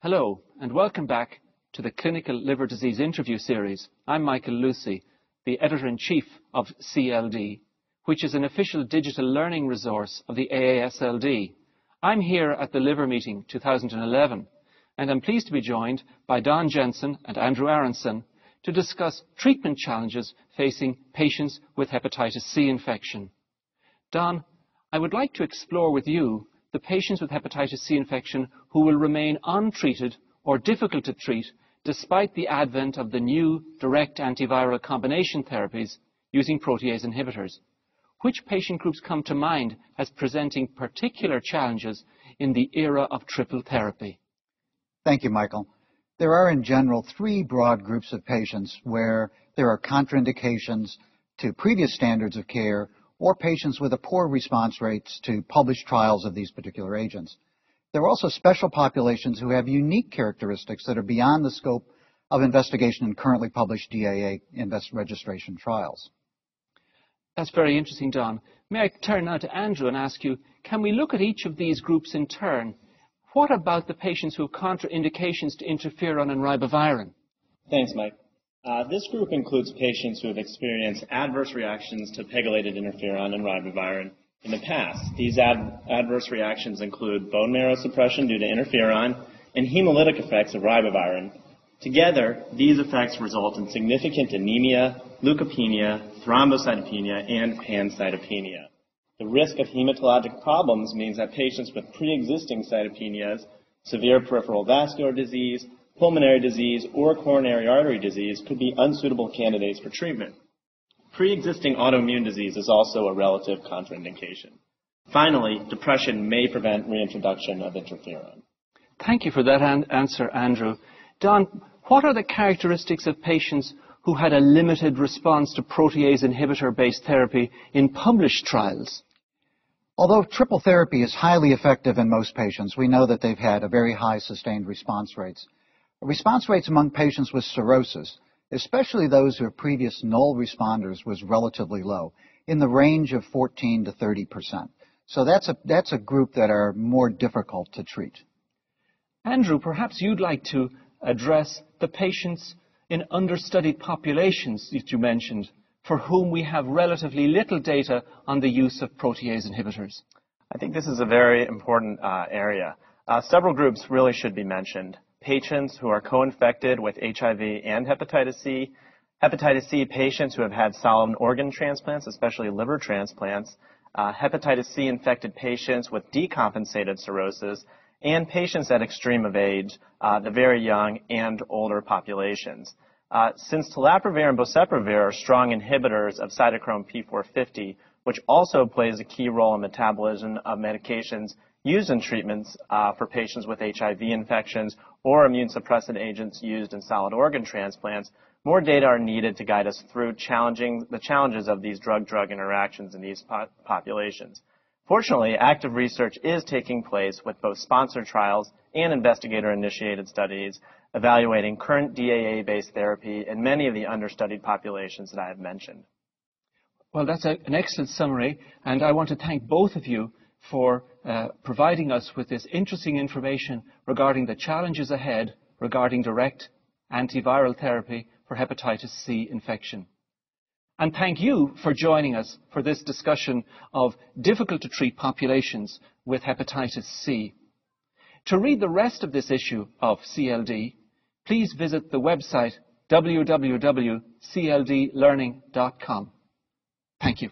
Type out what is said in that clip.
Hello, and welcome back to the Clinical Liver Disease Interview Series. I'm Michael Lucy, the Editor-in-Chief of CLD, which is an official digital learning resource of the AASLD. I'm here at the Liver Meeting 2011, and I'm pleased to be joined by Don Jensen and Andrew Aronson to discuss treatment challenges facing patients with hepatitis C infection. Don, I would like to explore with you the patients with hepatitis C infection who will remain untreated or difficult to treat despite the advent of the new direct antiviral combination therapies using protease inhibitors. Which patient groups come to mind as presenting particular challenges in the era of triple therapy? Thank you, Michael. There are in general three broad groups of patients where there are contraindications to previous standards of care or patients with a poor response rates to published trials of these particular agents. There are also special populations who have unique characteristics that are beyond the scope of investigation in currently published DAA registration trials. That's very interesting, Don. May I turn now to Andrew and ask you, can we look at each of these groups in turn? What about the patients who have contraindications to interferon and ribavirin? Thanks, Mike. This group includes patients who have experienced adverse reactions to pegylated interferon and ribavirin in the past. These adverse reactions include bone marrow suppression due to interferon and hemolytic effects of ribavirin. Together, these effects result in significant anemia, leukopenia, thrombocytopenia, and pancytopenia. The risk of hematologic problems means that patients with pre-existing cytopenias, severe peripheral vascular disease, pulmonary disease, or coronary artery disease could be unsuitable candidates for treatment. Pre-existing autoimmune disease is also a relative contraindication. Finally, depression may prevent reintroduction of interferon. Thank you for that answer, Andrew. Don, what are the characteristics of patients who had a limited response to protease inhibitor-based therapy in published trials? Although triple therapy is highly effective in most patients, we know that they've had a very high sustained response rates. Response rates among patients with cirrhosis, especially those who are previous null responders, was relatively low, in the range of 14 to 30%. So that's a group that are more difficult to treat. Andrew, perhaps you'd like to address the patients in understudied populations that you mentioned, for whom we have relatively little data on the use of protease inhibitors. I think this is a very important area. Several groups really should be mentioned. Patients who are co-infected with HIV and hepatitis C patients who have had solid organ transplants, especially liver transplants, hepatitis C infected patients with decompensated cirrhosis, and patients at extreme of age, the very young and older populations. Since telaprevir and boceprevir are strong inhibitors of cytochrome P450, which also plays a key role in metabolism of medications used in treatments for patients with HIV infections or immune suppressant agents used in solid organ transplants, more data are needed to guide us through the challenges of these drug-drug interactions in these populations. Fortunately, active research is taking place with both sponsored trials and investigator-initiated studies evaluating current DAA-based therapy in many of the understudied populations that I have mentioned. Well, that's an excellent summary, and I want to thank both of you for providing us with this interesting information regarding the challenges ahead regarding direct antiviral therapy for hepatitis C infection. And thank you for joining us for this discussion of difficult-to-treat populations with hepatitis C. To read the rest of this issue of CLD, please visit the website www.cldlearning.com. Thank you.